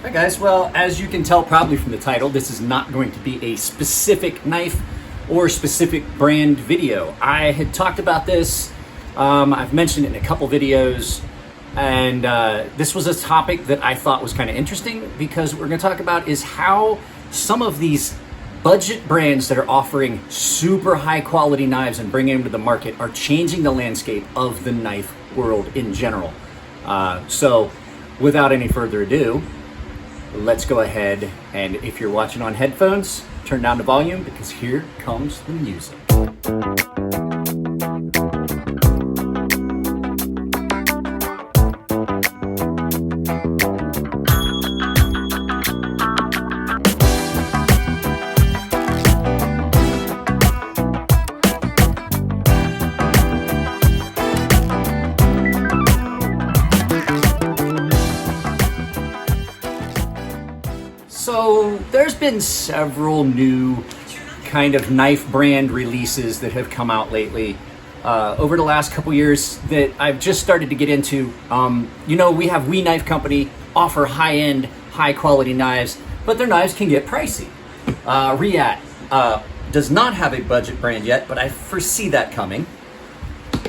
Hi guys, well, as you can tell probably from the title, this is not going to be a specific knife or specific brand video. I had talked about this, I've mentioned it in a couple videos, and this was a topic that I thought was kind of interesting because what we're going to talk about is how some of these budget brands that are offering super high quality knives and bringing them to the market are changing the landscape of the knife world in general. So without any further ado, let's go ahead, and if you're watching on headphones, turn down the volume because here comes the music. So there's been several new kind of knife brand releases that have come out lately over the last couple years that I've just started to get into. We have We Knife Company offer high-end, high-quality knives, but their knives can get pricey. Reate does not have a budget brand yet, but I foresee that coming.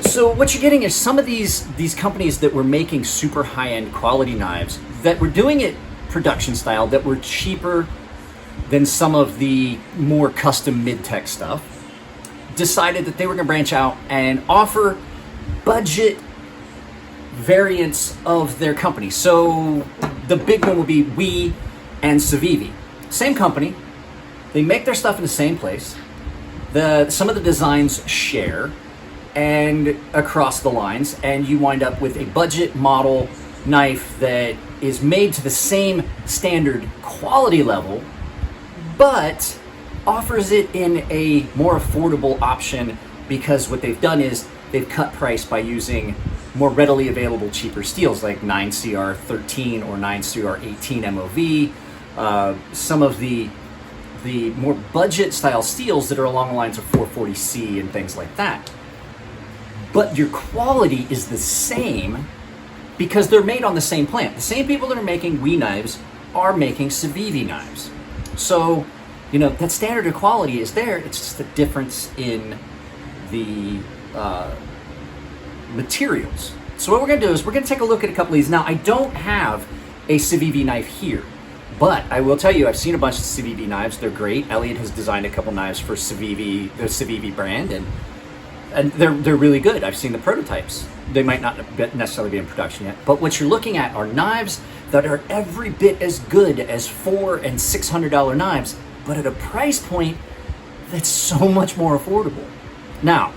So what you're getting is some of these companies that were making super high-end quality knives that were doing it production style that were cheaper than some of the more custom mid-tech stuff, decided that they were going to branch out and offer budget variants of their company. So the big one would be We and Civivi. Same company, they make their stuff in the same place. Some of the designs share and across the lines, and you wind up with a budget model knife that is made to the same standard quality level, but offers it in a more affordable option because what they've done is they've cut price by using more readily available cheaper steels like 9CR13 or 9CR18 MOV, some of the more budget style steels that are along the lines of 440C and things like that. But your quality is the same because they're made on the same plant. The same people that are making We knives are making Civivi knives. So, that standard of quality is there. It's just the difference in the materials. So what we're gonna do is we're gonna take a look at a couple of these. Now, I don't have a Civivi knife here, but I will tell you, I've seen a bunch of Civivi knives. They're great. Elliot has designed a couple knives for Civivi, the Civivi brand, and they're really good. I've seen the prototypes. They might not necessarily be in production yet, but what you're looking at are knives that are every bit as good as $400 and $600 knives, but at a price point that's so much more affordable. Now,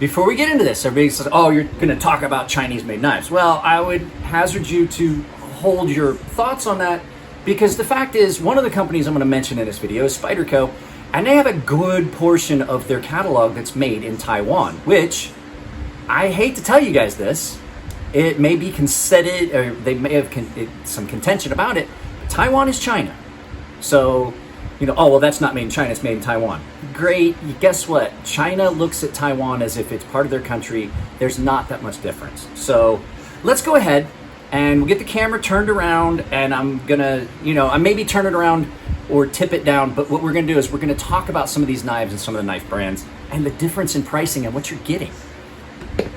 before we get into this, everybody says, oh, you're gonna talk about Chinese-made knives. Well, I would hazard you to hold your thoughts on that because the fact is, one of the companies I'm gonna mention in this video is Spyderco, and they have a good portion of their catalog that's made in Taiwan, which, I hate to tell you guys this, it may be considered, or they may have some contention about it, Taiwan is China. So, that's not made in China, it's made in Taiwan. Great, guess what? China looks at Taiwan as if it's part of their country. There's not that much difference. So let's go ahead and we'll get the camera turned around, and I'm gonna, I maybe turn it around or tip it down, but what we're gonna do is we're gonna talk about some of these knives and some of the knife brands and the difference in pricing and what you're getting.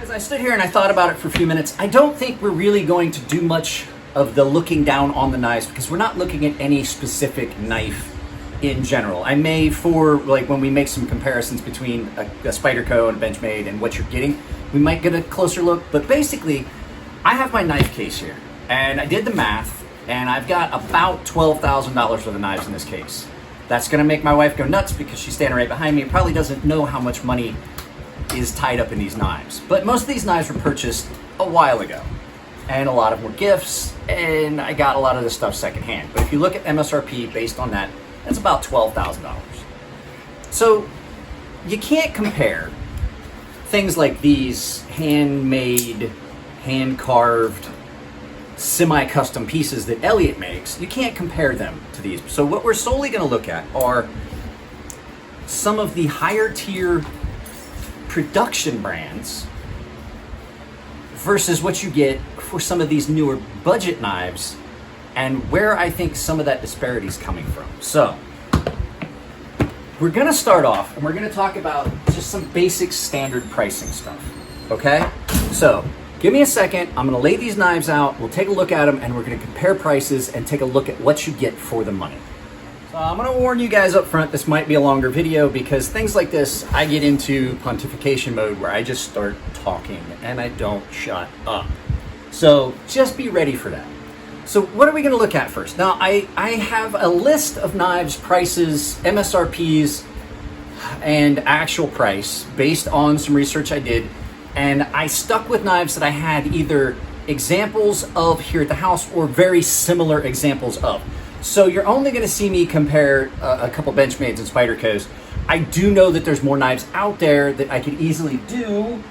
As I stood here and I thought about it for a few minutes, I don't think we're really going to do much of the looking down on the knives because we're not looking at any specific knife in general. I may, for like when we make some comparisons between a Spyderco and a Benchmade and what you're getting, we might get a closer look, but basically I have my knife case here and I did the math and I've got about $12,000 worth of knives in this case. That's gonna make my wife go nuts because she's standing right behind me and probably doesn't know how much money is tied up in these knives. But most of these knives were purchased a while ago and a lot of them were gifts, and I got a lot of this stuff secondhand. But if you look at MSRP based on that, that's about $12,000. So you can't compare things like these handmade, hand-carved, semi-custom pieces that Elliot makes. You can't compare them to these. So what we're solely going to look at are some of the higher tier production brands versus what you get for some of these newer budget knives and where I think some of that disparity is coming from. So, we're going to start off and we're going to talk about just some basic standard pricing stuff. Okay? So, give me a second. I'm going to lay these knives out. We'll take a look at them and we're going to compare prices and take a look at what you get for the money. So, I'm going to warn you guys up front, this might be a longer video because things like this, I get into pontification mode where I just start talking and I don't shut up. So, just be ready for that. So what are we going to look at first? Now, I have a list of knives, prices, MSRPs, and actual price based on some research I did. And I stuck with knives that I had either examples of here at the house or very similar examples of. So you're only going to see me compare a couple Benchmades and Spydercos. I do know that there's more knives out there that I could easily do,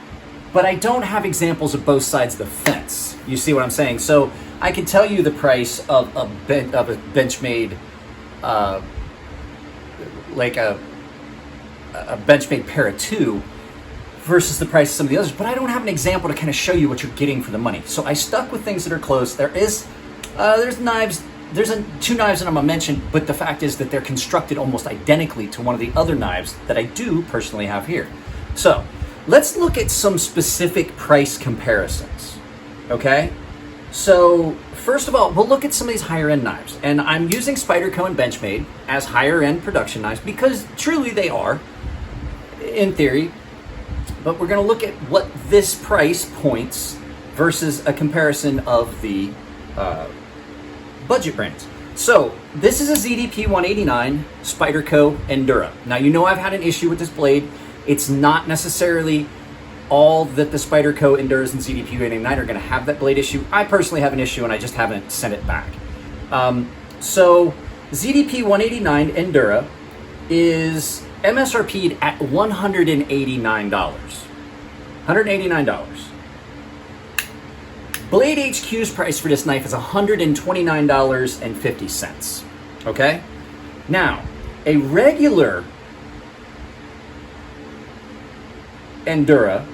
but I don't have examples of both sides of the fence. You see what I'm saying? So I can tell you the price of a Benchmade, like a Benchmade Para 2 versus the price of some of the others, but I don't have an example to kind of show you what you're getting for the money. So I stuck with things that are close. There's knives, there's two knives that I'm gonna mention, but the fact is that they're constructed almost identically to one of the other knives that I do personally have here. So let's look at some specific price comparisons, okay? So, first of all, we'll look at some of these higher-end knives. And I'm using Spyderco and Benchmade as higher-end production knives because truly they are, in theory. But we're going to look at what this price points versus a comparison of the budget brands. So, this is a ZDP 189 Spyderco Endura. Now, you know I've had an issue with this blade. It's not necessarily all that the Spyderco Enduras and ZDP 189 are going to have that blade issue. I personally have an issue and I just haven't sent it back. So ZDP 189 Endura is MSRP'd at $189. $189. Blade HQ's price for this knife is $129.50. Okay? Now, a regular Endura,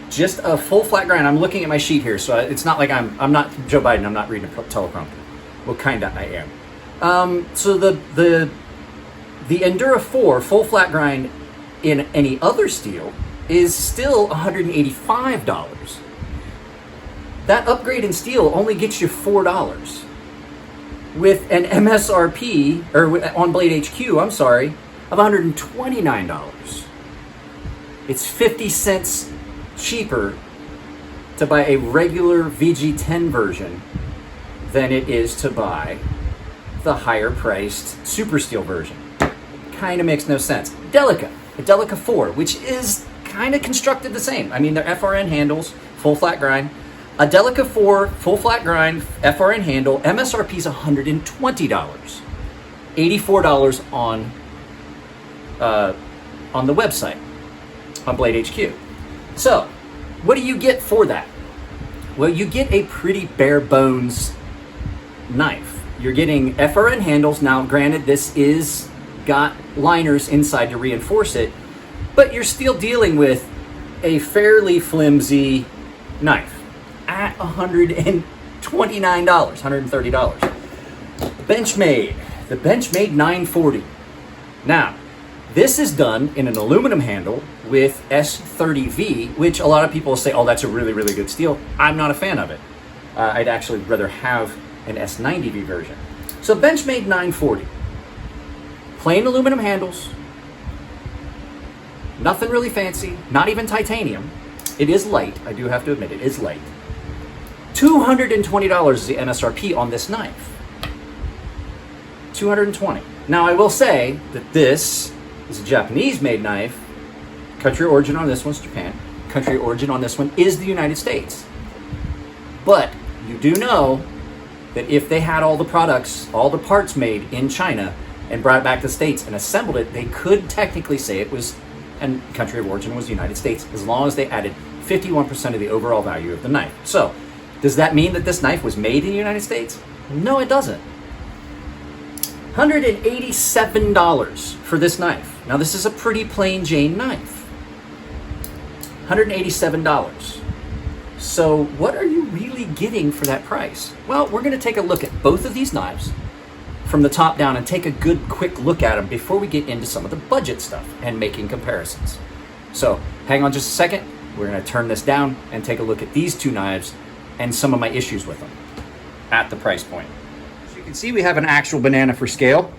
just a full flat grind. I'm looking at my sheet here, so it's not like I'm not Joe Biden. I'm not reading a teleprompter. Well, kinda I am. So the Endura 4 full flat grind in any other steel is still $185. That upgrade in steel only gets you $4 with an MSRP or on Blade HQ. I'm sorry, of $129. It's 50 cents cheaper to buy a regular VG10 version than it is to buy the higher priced Super Steel version. Kind of makes no sense. Delica, a Delica 4, which is kind of constructed the same. I mean, they're FRN handles, full flat grind. A Delica 4, full flat grind, FRN handle, MSRP is $120. $84 on the website, on Blade HQ. So, what do you get for that? Well, you get a pretty bare bones knife. You're getting FRN handles. Now, granted, this is got liners inside to reinforce it, but you're still dealing with a fairly flimsy knife at $129, $130. Benchmade, the Benchmade 940. Now, this is done in an aluminum handle with S30V, which a lot of people say, oh, that's a really, really good steel. I'm not a fan of it. I'd actually rather have an S90V version. So Benchmade 940. Plain aluminum handles. Nothing really fancy. Not even titanium. It is light. I do have to admit, it is light. $220 is the MSRP on this knife. $220. Now, I will say that this is a Japanese-made knife. Country of origin on this one's Japan. Country of origin on this one is the United States. But you do know that if they had all the products, all the parts made in China and brought it back to the States and assembled it, they could technically say it was, and country of origin was the United States, as long as they added 51% of the overall value of the knife. So, does that mean that this knife was made in the United States? No, it doesn't. $187 for this knife. Now, this is a pretty plain Jane knife. $187. So what are you really getting for that price? Well, we're going to take a look at both of these knives from the top down and take a good quick look at them before we get into some of the budget stuff and making comparisons. So hang on just a second. We're going to turn this down and take a look at these two knives and some of my issues with them at the price point. So you can see we have an actual banana for scale.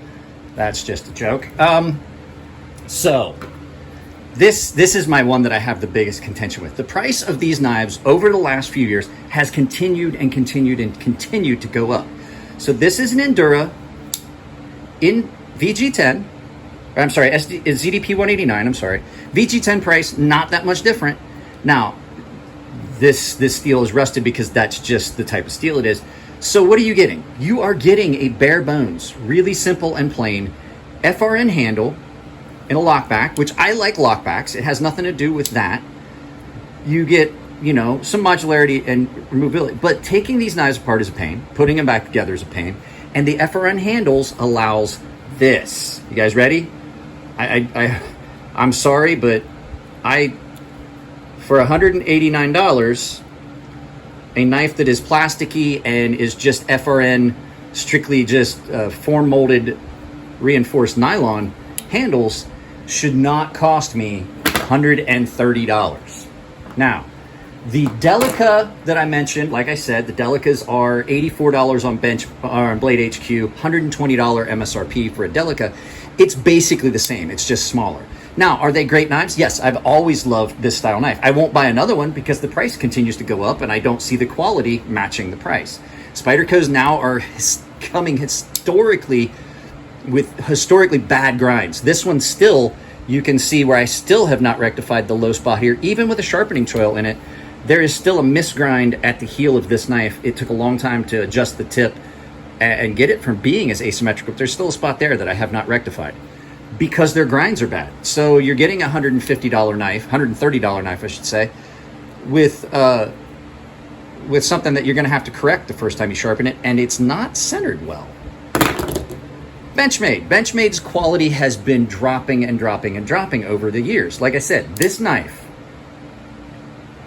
That's just a joke. So this is my one that I have the biggest contention with. The price of these knives over the last few years has continued and continued and continued to go up. So this is an Endura in VG10. I'm sorry, ZDP 189. I'm sorry. VG10 price, not that much different. Now, this steel is rusted because that's just the type of steel it is. So what are you getting? You are getting a bare bones, really simple and plain FRN handle in a lockback, which I like lockbacks. It has nothing to do with that. You get, some modularity and removability. But taking these knives apart is a pain. Putting them back together is a pain. And the FRN handles allows this. You guys ready? I'm sorry, but for $189, a knife that is plasticky and is just FRN, strictly just form molded, reinforced nylon handles should not cost me $130. Now, the Delica that I mentioned, like I said, the Delicas are $84 on Blade HQ, $120 MSRP for a Delica. It's basically the same. It's just smaller. Now, are they great knives? Yes, I've always loved this style knife. I won't buy another one because the price continues to go up and I don't see the quality matching the price. Spydercos now are coming historically with historically bad grinds. This one still, you can see where I still have not rectified the low spot here. Even with a sharpening choil in it, there is still a misgrind at the heel of this knife. It took a long time to adjust the tip and get it from being as asymmetrical. There's still a spot there that I have not rectified because their grinds are bad. So you're getting a $150 knife, $130 knife, I should say, with something that you're gonna have to correct the first time you sharpen it, and it's not centered well. Benchmade. Benchmade's quality has been dropping and dropping and dropping over the years. Like I said, this knife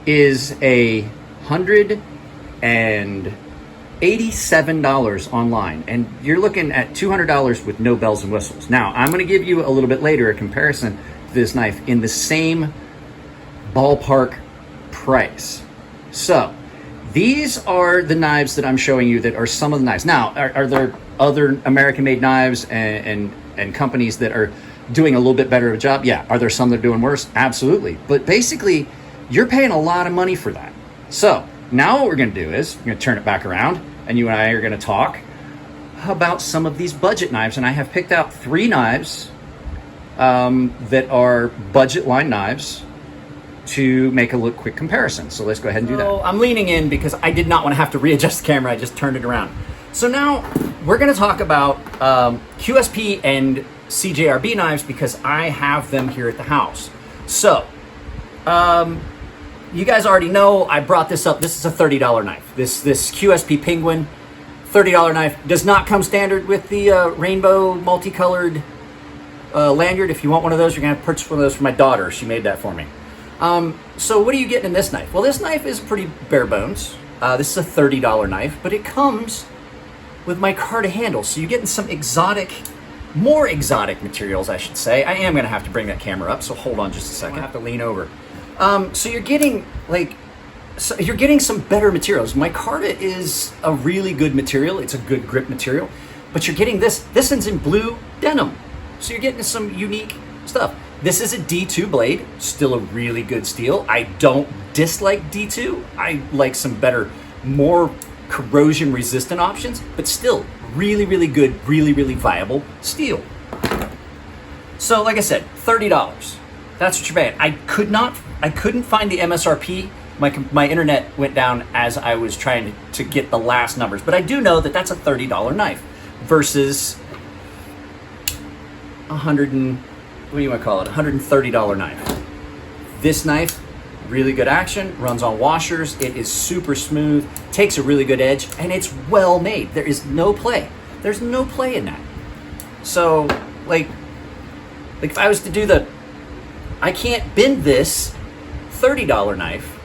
is $187 online, and you're looking at $200 with no bells and whistles. Now, I'm going to give you a little bit later a comparison to this knife in the same ballpark price. So, these are the knives that I'm showing you that are some of the knives. Now, are there other American-made knives and companies that are doing a little bit better of a job? Yeah. Are there some that are doing worse? Absolutely. But basically, you're paying a lot of money for that. So, now what we're going to do is, we're going to turn it back around, and you and I are going to talk about some of these budget knives. And I have picked out 3 knives that are budget line knives to make a quick comparison. So let's go ahead and do that. I'm leaning in because I did not want to have to readjust the camera. I just turned it around. So now we're going to talk about QSP and CJRB knives because I have them here at the house. So, you guys already know I brought this up. This is a $30 knife. This QSP Penguin, $30 knife. Does not come standard with the rainbow multicolored lanyard. If you want one of those, you're going to have to purchase one of those for my daughter. She made that for me. So what are you getting in this knife? Well, this knife is pretty bare bones. This is a $30 knife, but it comes with micarta handles. So you're getting some more exotic materials, I should say. I am going to have to bring that camera up, so hold on just a second. I have to lean over. So you're getting some better materials. Micarta is a really good material. It's a good grip material, but you're getting this one's in blue denim. So you're getting some unique stuff. This is a D2 blade, still a really good steel. I don't dislike D2. I like some better, more corrosion resistant options, but still really, really good, really, really viable steel. So like I said, $30. That's what you're paying. I couldn't find the MSRP. My internet went down as I was trying to get the last numbers, but I do know that that's a $30 knife versus $130 knife. This knife, really good action, runs on washers, it is super smooth, takes a really good edge, and it's well made. There is no play. There's no play in that. So, like if I was to do I can't bend this $30 knife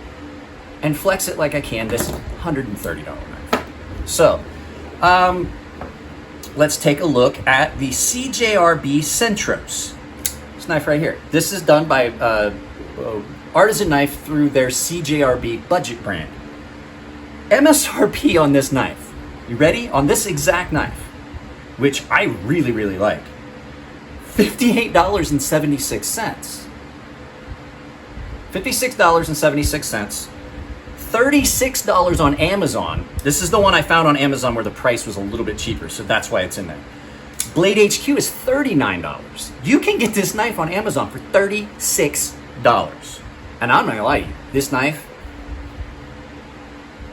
and flex it like I can this $130 knife. So, let's take a look at the CJRB Centros. This knife right here. This is done by Artisan Knife through their CJRB budget brand. MSRP on this knife, you ready? On this exact knife, which I really, really like, $58.76. $56.76. $36 on Amazon. This is the one I found on Amazon where the price was a little bit cheaper, so that's why it's in there. Blade HQ is $39. You can get this knife on Amazon for $36. And I'm not gonna lie to you, this knife,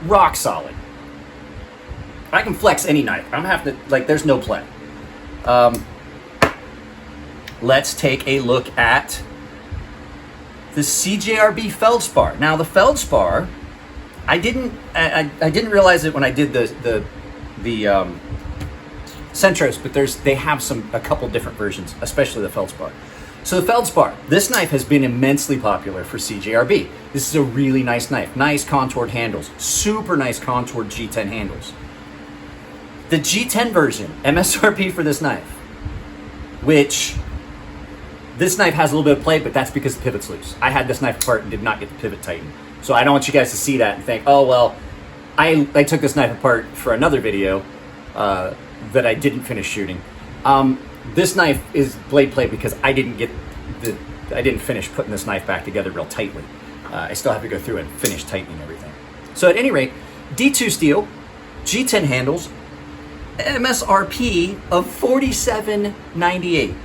rock solid. I can flex any knife. I'm having to, like, there's no play. Let's take a look at the CJRB Feldspar. Now the Feldspar, I didn't realize it when I did the Centros, but they have a couple different versions, especially the Feldspar. So the Feldspar, this knife has been immensely popular for CJRB. This is a really nice knife. Nice contoured handles, super nice contoured G10 handles. The G10 version, MSRP for this knife, which this knife has a little bit of play, but that's because the pivot's loose. I had this knife apart and did not get the pivot tightened. So I don't want you guys to see that and think, oh, well, I took this knife apart for another video that I didn't finish shooting. This knife is blade plate because I didn't finish putting this knife back together real tightly. I still have to go through and finish tightening everything. So at any rate, D2 steel, G10 handles, MSRP of $47.98.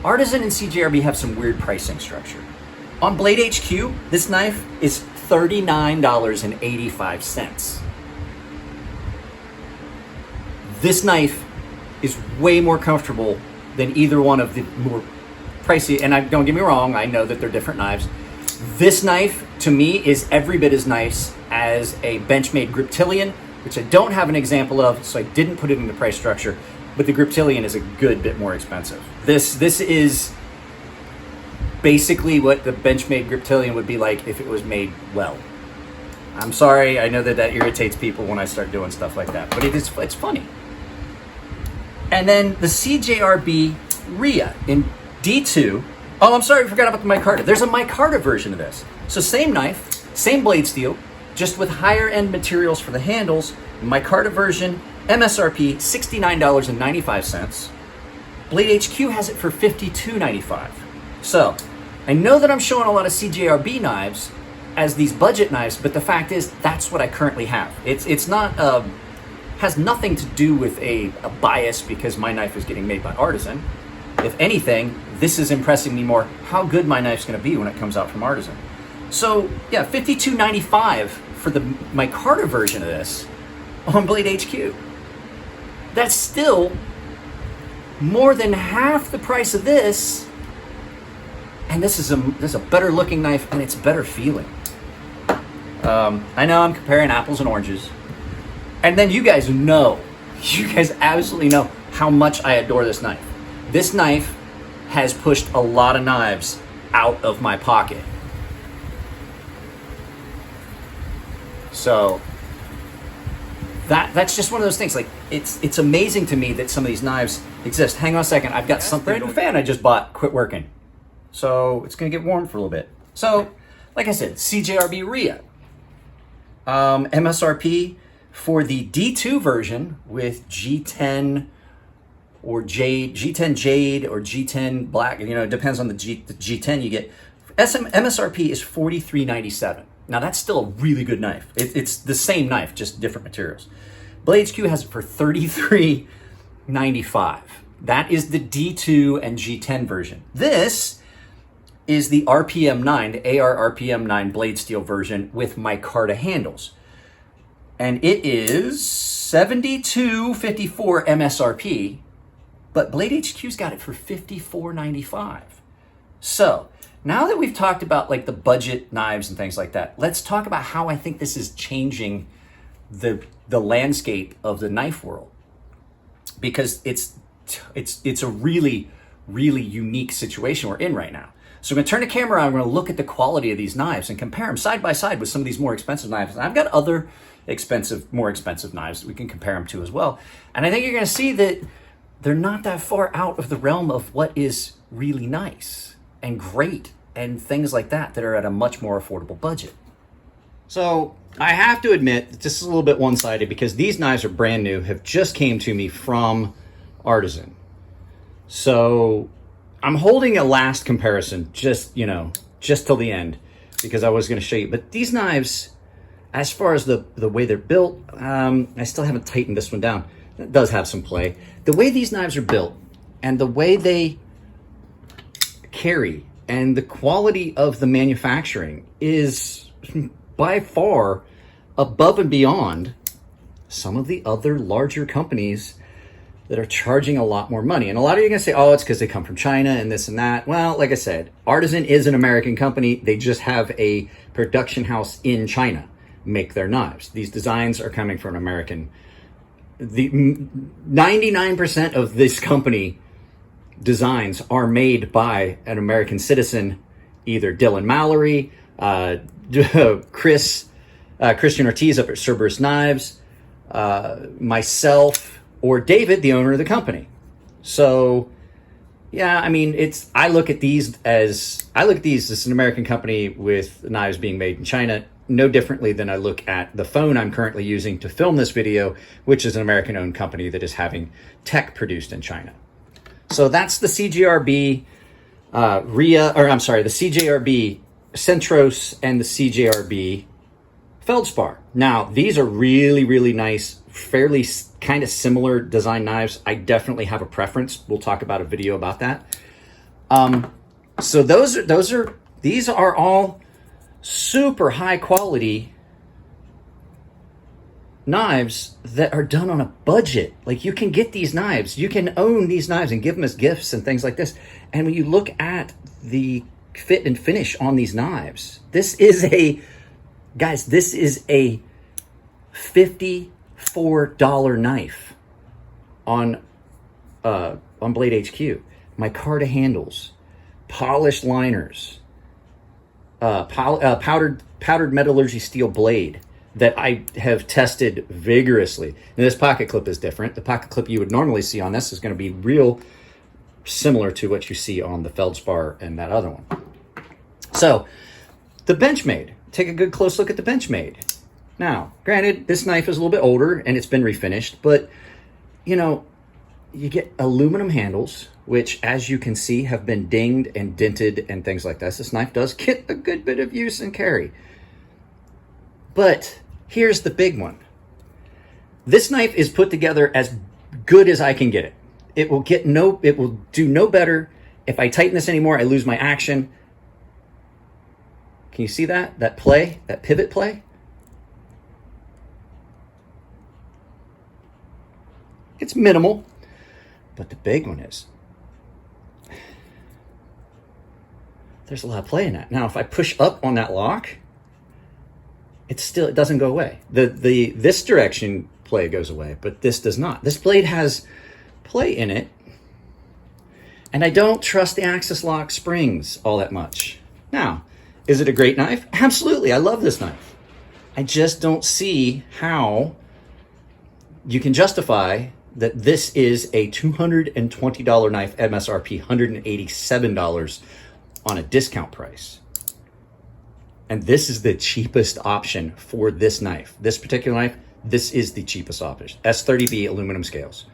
Artisan and CJRB have some weird pricing structure. On Blade HQ, this knife is $39.85. This knife is way more comfortable than either one of the more pricey, and don't get me wrong, I know that they're different knives. This knife, to me, is every bit as nice as a Benchmade Griptilian, which I don't have an example of, so I didn't put it in the price structure, but the Griptilian is a good bit more expensive. This is basically what the Benchmade Griptilian would be like if it was made well. I'm sorry, I know that irritates people when I start doing stuff like that, but it's funny. And then the CJRB Rhea in D2. Oh, I'm sorry, I forgot about the micarta. There's a micarta version of this. So same knife, same blade steel, just with higher end materials for the handles. Micarta version, MSRP $69.95. Blade HQ has it for $52.95. So I know that I'm showing a lot of CJRB knives as these budget knives, but the fact is that's what I currently have. It's not has nothing to do with a bias because my knife is getting made by Artisan. If anything, this is impressing me more how good my knife's going to be when it comes out from Artisan. So yeah, $52.95 for the micarta version of this on Blade HQ. That's still more than half the price of this, and this is a better looking knife and it's better feeling. I know I'm comparing apples and oranges, and then you guys absolutely know how much I adore this knife. This knife has pushed a lot of knives out of my pocket. So that's just one of those things. Like it's amazing to me that some of these knives exist. Hang on a second, I've got something. Brand new fan I just bought quit working, so it's gonna get warm for a little bit. So, like I said, CJRB Rhea, MSRP for the D2 version with G10 or G10 Jade or G10 Black. You know, it depends on the G10 you get. MSRP is $43.97. Now that's still a really good knife. It's the same knife, just different materials. Blade HQ has it for $33.95. That is the D2 and G10 version. This is the RPM 9, the AR RPM 9 blade steel version with micarta handles. And it is $72.54 MSRP, but Blade HQ's got it for $54.95. So, now that we've talked about like the budget knives and things like that, let's talk about how I think this is changing the landscape of the knife world, because it's a really, really unique situation we're in right now. So I'm going to turn the camera on. I'm going to look at the quality of these knives and compare them side by side with some of these more expensive knives. And I've got other more expensive knives that we can compare them to as well. And I think you're going to see that they're not that far out of the realm of what is really nice and great and things like that are at a much more affordable budget. So I have to admit that this is a little bit one-sided because these knives are brand new, have just came to me from Artisan. So I'm holding a last comparison just till the end because I was going to show you. But these knives, as far as the way they're built, I still haven't tightened this one down. It does have some play. The way these knives are built and the way they carry and the quality of the manufacturing is by far above and beyond some of the other larger companies that are charging a lot more money. And a lot of you are going to say, oh, it's because they come from China and this and that. Well, like I said, Artisan is an American company. They just have a production house in China make their knives. These designs are coming from American. The 99% of this company designs are made by an American citizen, either Dylan Mallory, Christian Ortiz up at Cerberus Knives, myself, or David, the owner of the company. So, yeah, I mean, I look at these as an American company with knives being made in China, no differently than I look at the phone I'm currently using to film this video, which is an American-owned company that is having tech produced in China. So that's the CJRB the CJRB Centros and the CJRB Feldspar. Now, these are really, really nice, fairly kind of similar design knives. I definitely have a preference. We'll talk about a video about that. So these are all super high quality knives that are done on a budget. Like, you can get these knives, you can own these knives and give them as gifts and things like this. And when you look at the fit and finish on these knives, this is a $54 knife on Blade HQ. Micarta handles, polished liners, powdered metallurgy steel blade that I have tested vigorously. And this pocket clip is different. The pocket clip you would normally see on this is going to be real similar to what you see on the Feldspar and that other one. So, the Benchmade. Take a good close look at the Benchmade. Now, granted, this knife is a little bit older and it's been refinished, but, you get aluminum handles, which, as you can see, have been dinged and dented and things like this. This knife does get a good bit of use and carry. But here's the big one. This knife is put together as good as I can get it. It will do no better. If I tighten this anymore, I lose my action. Can you see that? That play, that pivot play? It's minimal, but the big one is. There's a lot of play in that. Now, if I push up on that lock, it doesn't go away. This direction play goes away, but this does not. This blade has play in it, and I don't trust the Axis Lock springs all that much. Now, is it a great knife? Absolutely, I love this knife. I just don't see how you can justify that this is a $220 knife, MSRP $187 on a discount price. And this is the cheapest option for this knife. This particular knife, this is the cheapest option. S30B aluminum scales.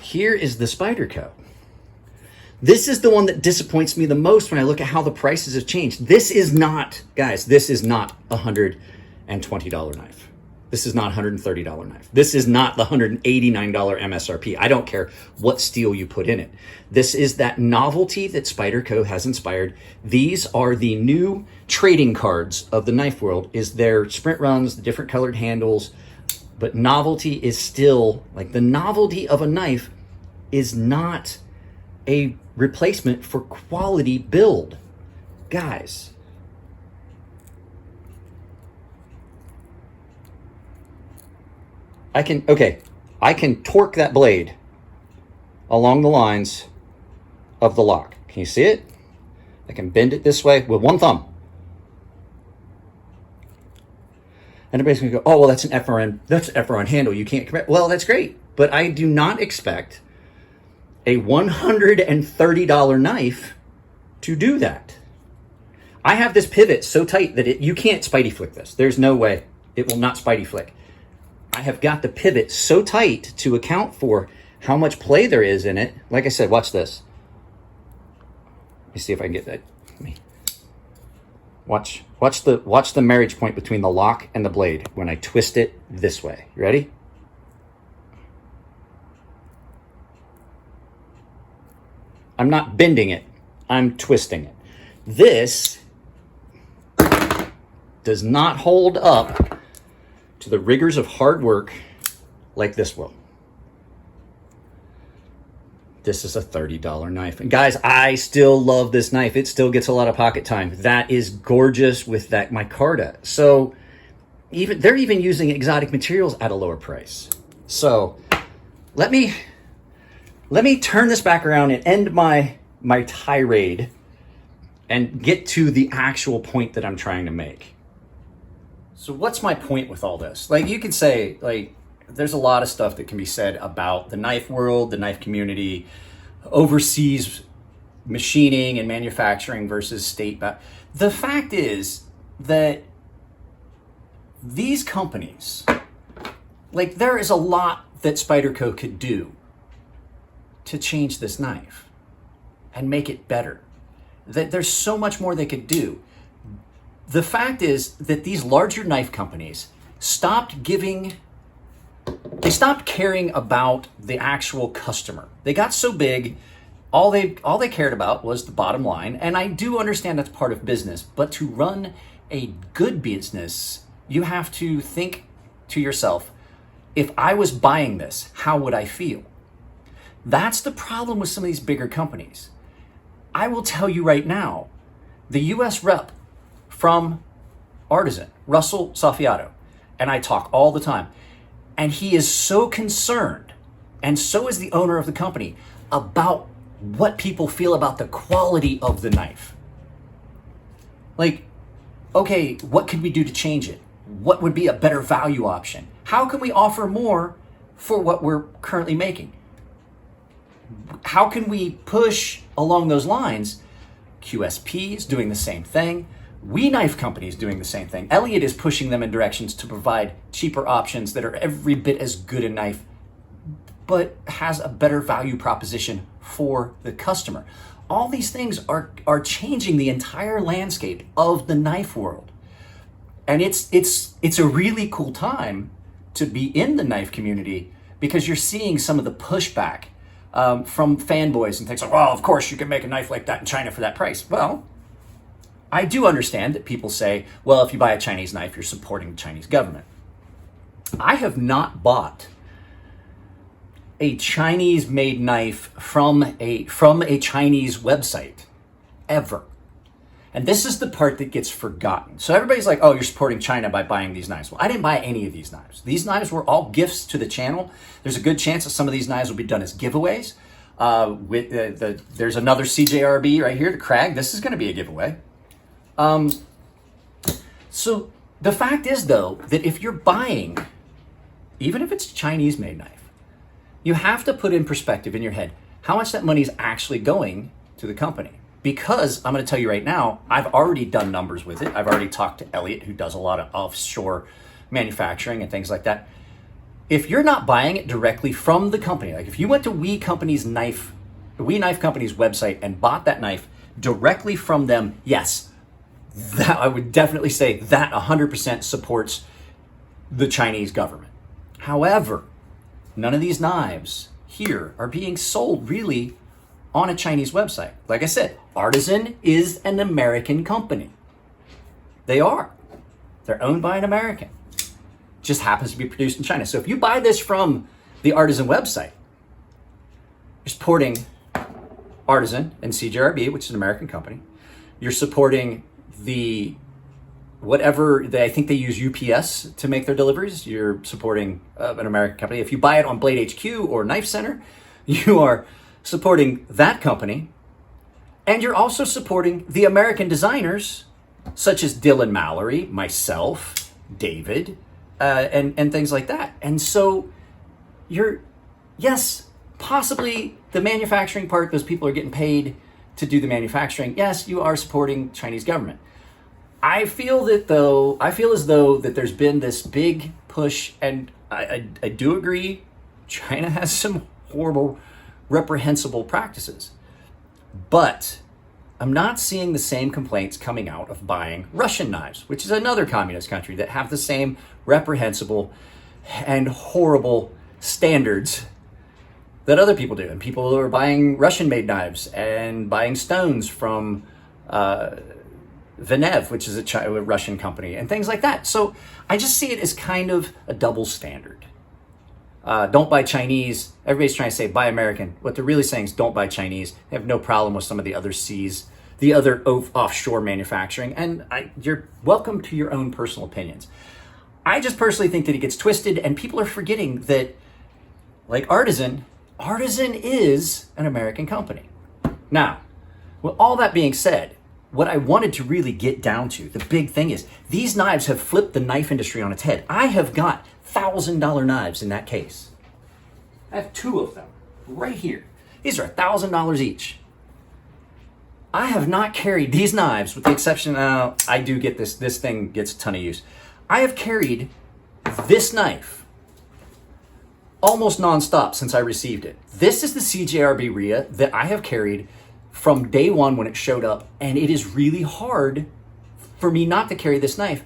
Here is the Spyderco. This is the one that disappoints me the most when I look at how the prices have changed. This is not, guys, this is not a $120 knife. This is not a $130 knife. This is not the $189 MSRP. I don't care what steel you put in it. This is that novelty that Spyderco has inspired. These are the new trading cards of the knife world, is their sprint runs, the different colored handles. But novelty is still, like, the novelty of a knife is not a replacement for quality build. Guys, I can torque that blade along the lines of the lock. Can you see it? I can bend it this way with one thumb. And everybody's gonna go, oh, well, that's an FRN handle. You can't compare. Well, that's great. But I do not expect a $130 knife to do that. I have this pivot so tight that you can't Spidey flick this. There's no way. It will not Spidey flick. I have got the pivot so tight to account for how much play there is in it. Like I said, watch this. Let me see if I can get that. Watch the marriage point between the lock and the blade when I twist it this way. You ready? I'm not bending it. I'm twisting it. This does not hold up to the rigors of hard work like this will. This is a $30 knife. And guys, I still love this knife. It still gets a lot of pocket time. That is gorgeous with that micarta. So they're even using exotic materials at a lower price. So let me turn this back around and end my tirade and get to the actual point that I'm trying to make. So what's my point with all this? Like, you could say, like, there's a lot of stuff that can be said about the knife world, the knife community, overseas machining and manufacturing versus state. The fact is that these companies, like, there is a lot that Spyderco could do to change this knife and make it better. That there's so much more they could do. The fact is that these larger knife companies stopped caring about the actual customer. They got so big, all they cared about was the bottom line. And I do understand that's part of business, but to run a good business, you have to think to yourself, if I was buying this, how would I feel? That's the problem with some of these bigger companies. I will tell you right now, the US rep from Artisan, Russell Safiato, and I talk all the time, and he is so concerned, and so is the owner of the company, about what people feel about the quality of the knife. Like, okay, what could we do to change it? What would be a better value option? How can we offer more for what we're currently making? How can we push along those lines? QSP is doing the same thing. We Knife Company is doing the same thing. Elliott is pushing them in directions to provide cheaper options that are every bit as good a knife, but has a better value proposition for the customer. All these things are changing the entire landscape of the knife world. And it's a really cool time to be in the knife community, because you're seeing some of the pushback from fanboys and things like, well, of course you can make a knife like that in China for that price. Well, I do understand that people say, well, if you buy a Chinese knife, you're supporting the Chinese government. I have not bought a Chinese-made knife from a Chinese website, ever. And this is the part that gets forgotten. So everybody's like, oh, you're supporting China by buying these knives. Well, I didn't buy any of these knives. These knives were all gifts to the channel. There's a good chance that some of these knives will be done as giveaways. There's another CJRB right here, the Krag. This is going to be a giveaway. So the fact is, though, that if you're buying, even if it's a Chinese-made knife, you have to put in perspective in your head how much that money is actually going to the company. Because I'm going to tell you right now, I've already done numbers with it. I've already talked to Elliott, who does a lot of offshore manufacturing and things like that. If you're not buying it directly from the company, like if you went to We Knife Company's website and bought that knife directly from them, yes, that I would definitely say that 100% supports the Chinese government. However, none of these knives here are being sold really on a Chinese website. Like I said, Artisan is an American company. They are. They're owned by an American. Just happens to be produced in China. So if you buy this from the Artisan website, you're supporting Artisan and CJRB, which is an American company. You're supporting I think they use UPS to make their deliveries. You're supporting an American company. If you buy it on Blade HQ or Knife Center, you are supporting that company. And you're also supporting the American designers, such as Dylan Mallory, myself, David, and things like that. And so yes, possibly the manufacturing part, those people are getting paid to do the manufacturing. Yes, you are supporting Chinese government. I feel as though that there's been this big push, and I do agree, China has some horrible, reprehensible practices. But I'm not seeing the same complaints coming out of buying Russian knives, which is another communist country that have the same reprehensible and horrible standards that other people do. And people are buying Russian-made knives and buying stones from Venev, which is a Russian company, and things like that. So I just see it as kind of a double standard. Don't buy Chinese. Everybody's trying to say buy American. What they're really saying is don't buy Chinese. They have no problem with some of the other the other offshore manufacturing. And you're welcome to your own personal opinions. I just personally think that it gets twisted, and people are forgetting that, like Artisan is an American company. Now, with all that being said, what I wanted to really get down to, the big thing is, these knives have flipped the knife industry on its head. I have got $1,000 knives in that case. I have 2 of them right here. These are $1,000 each. I have not carried these knives, with the exception, I do get this thing gets a ton of use. I have carried this knife almost nonstop since I received it. This is the CJRB RIA that I have carried from day one when it showed up, and it is really hard for me not to carry this knife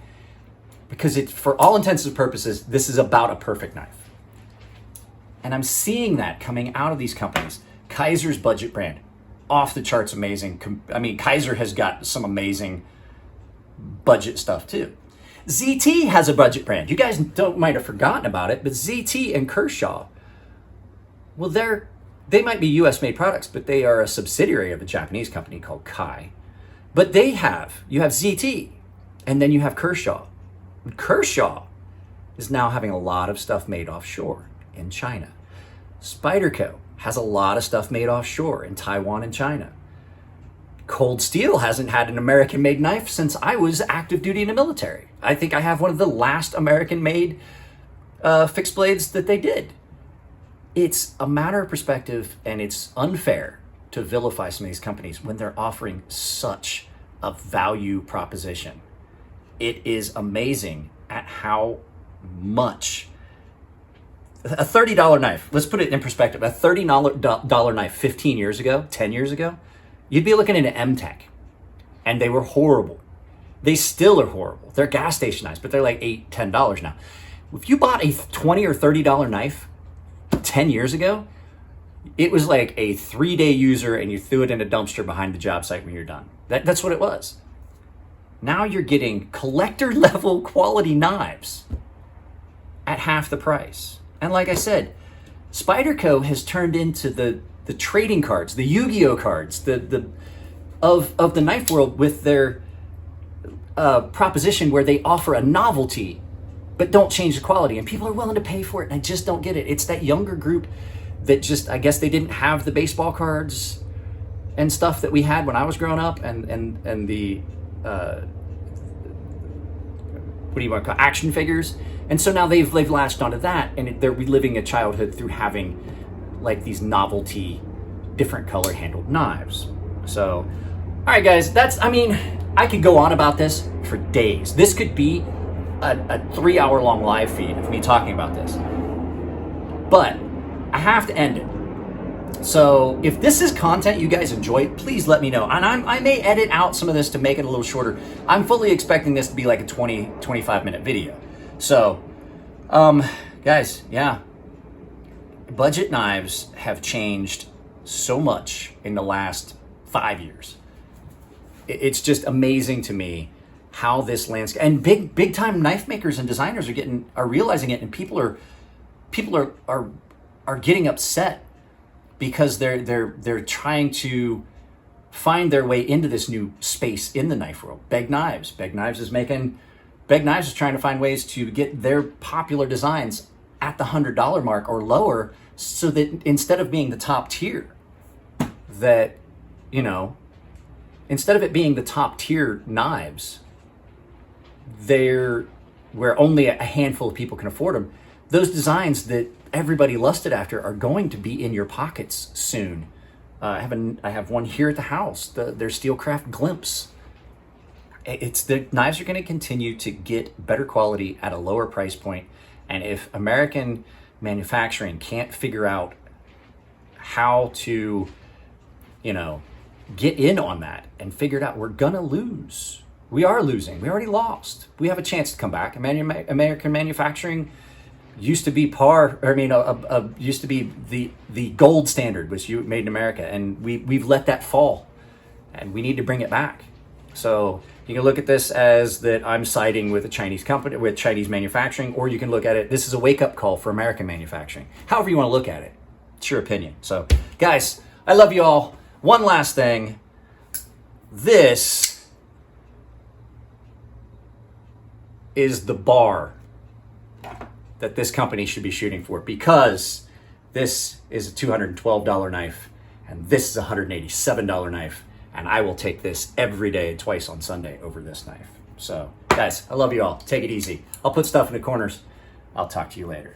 because for all intents and purposes, this is about a perfect knife. And I'm seeing that coming out of these companies. Kaiser's budget brand, off the charts amazing. I mean, Kaiser has got some amazing budget stuff too. ZT has a budget brand. You guys might have forgotten about it, but ZT and Kershaw, well, they might be US made products, but they are a subsidiary of a Japanese company called Kai. But you have ZT, and then you have Kershaw. Kershaw is now having a lot of stuff made offshore in China. Spyderco has a lot of stuff made offshore in Taiwan and China. Cold Steel hasn't had an American-made knife since I was active duty in the military. I think I have one of the last American-made fixed blades that they did. It's a matter of perspective, and it's unfair to vilify some of these companies when they're offering such a value proposition. It is amazing at how much a $30 knife, let's put it in perspective, a $30 knife 15 years ago, 10 years ago, you'd be looking at an M-Tech, and they were horrible. They still are horrible. They're gas station knives, but they're like $8, $10 now. If you bought a $20 or $30 knife 10 years ago, it was like a 3-day user, and you threw it in a dumpster behind the job site when you're done. That's what it was. Now you're getting collector level quality knives at half the price. And like I said, Spyderco has turned into the trading cards, the Yu-Gi-Oh cards, of the knife world, with their proposition where they offer a novelty but don't change the quality, and people are willing to pay for it, and I just don't get it. It's that younger group that just, I guess they didn't have the baseball cards and stuff that we had when I was growing up, and the what do you want to call action figures, and so now they've latched onto that, and they're reliving a childhood through having like these novelty, different color handled knives. So, all right, guys, I could go on about this for days. This could be a 3-hour long live feed of me talking about this, but I have to end it. So if this is content you guys enjoy, please let me know. And I may edit out some of this to make it a little shorter. I'm fully expecting this to be like a 20-25 minute video. So, guys, yeah, budget knives have changed so much in the last 5 years. It's just amazing to me how this landscape, and big time knife makers and designers are realizing it, and people are getting upset because they're trying to find their way into this new space in the knife world. Beg Knives is trying to find ways to get their popular designs at the $100 mark or lower, so that instead of being the top tier, that instead of it being the top tier knives, they're where only a handful of people can afford them. Those designs that everybody lusted after are going to be in your pockets soon. I have one here at the house. Their Steelcraft Glimpse. The knives are going to continue to get better quality at a lower price point, and if American manufacturing can't figure out how to, get in on that and figure it out, we're gonna lose. We are losing. We already lost. We have a chance to come back. American manufacturing used to be used to be the gold standard, was made in America, and we've let that fall, and we need to bring it back. So you can look at this as that I'm siding with a Chinese company, with Chinese manufacturing, or you can look at it, this is a wake-up call for American manufacturing. However you want to look at it, it's your opinion. So guys, I love you all. One last thing, this is the bar that this company should be shooting for, because this is a $212 knife and this is a $187 knife, and I will take this every day, twice on Sunday, over this knife. So guys, I love you all. Take it easy. I'll put stuff in the corners. I'll talk to you later.